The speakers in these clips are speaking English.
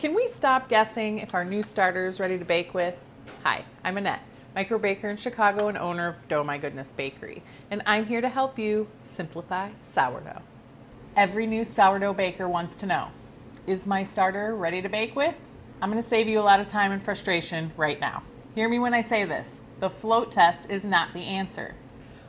Can we stop guessing if our new starter is ready to bake with? Hi, I'm Annette, micro baker in Chicago and owner of Dough My Goodness Bakery, and I'm here to help you simplify sourdough. Every new sourdough baker wants to know, is my starter ready to bake with? I'm going to save you a lot of time and frustration right now. Hear me when I say this, the float test is not the answer.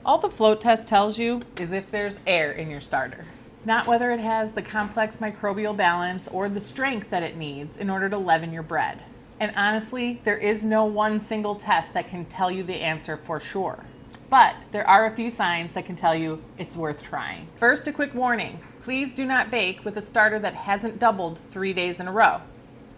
All the float test tells you is if there's air in your starter, not whether it has the complex microbial balance or the strength that it needs in order to leaven your bread. And honestly, there is no one single test that can tell you the answer for sure. But there are a few signs that can tell you it's worth trying. First, a quick warning. Please do not bake with a starter that hasn't doubled 3 days in a row.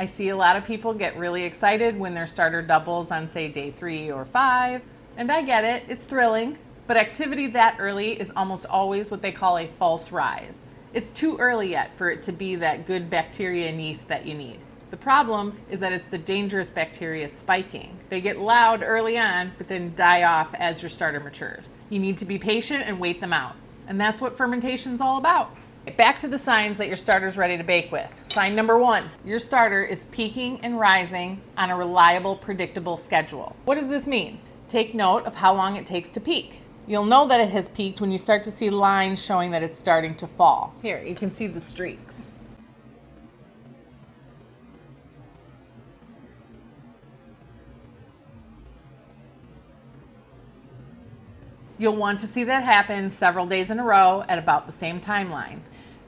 I see a lot of people get really excited when their starter doubles on, say, day 3 or 5. And I get it, it's thrilling. But activity that early is almost always what they call a false rise. It's too early yet for it to be that good bacteria and yeast that you need. The problem is that it's the dangerous bacteria spiking. They get loud early on, but then die off as your starter matures. You need to be patient and wait them out. And that's what fermentation's all about. Back to the signs that your starter's ready to bake with. Sign number 1, your starter is peaking and rising on a reliable, predictable schedule. What does this mean? Take note of how long it takes to peak. You'll know that it has peaked when you start to see lines showing that it's starting to fall. Here, you can see the streaks. You'll want to see that happen several days in a row at about the same timeline.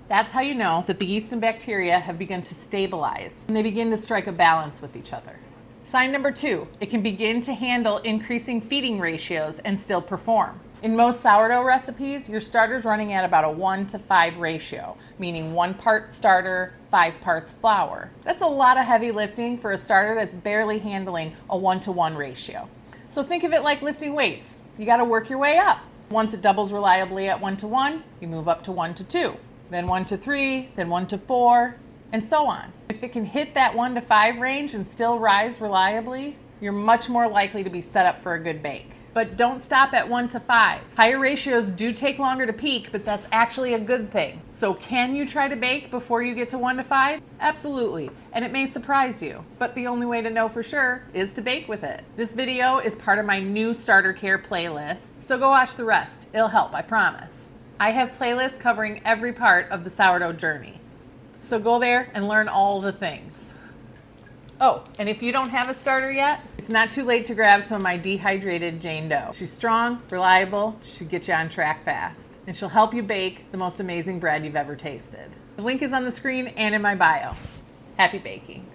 That's how you know that the yeast and bacteria have begun to stabilize and they begin to strike a balance with each other. Sign number 2, it can begin to handle increasing feeding ratios and still perform. In most sourdough recipes, your starter's running at about a 1-to-5 ratio, meaning 1 part starter, 5 parts flour. That's a lot of heavy lifting for a starter that's barely handling a 1-to-1 ratio. So think of it like lifting weights. You got to work your way up. Once it doubles reliably at 1-to-1, you move up to 1-to-2, then 1-to-3, then 1-to-4, and so on. If it can hit that 1-to-5 range and still rise reliably, you're much more likely to be set up for a good bake. But don't stop at 1-to-5. Higher ratios do take longer to peak, but that's actually a good thing. So can you try to bake before you get to 1-to-5? Absolutely, and it may surprise you, but the only way to know for sure is to bake with it. This video is part of my new starter care playlist, so go watch the rest. It'll help, I promise. I have playlists covering every part of the sourdough journey. So go there and learn all the things. Oh, and if you don't have a starter yet, it's not too late to grab some of my dehydrated Jane dough. She's strong, reliable, she'll get you on track fast, and she'll help you bake the most amazing bread you've ever tasted. The link is on the screen and in my bio. Happy baking.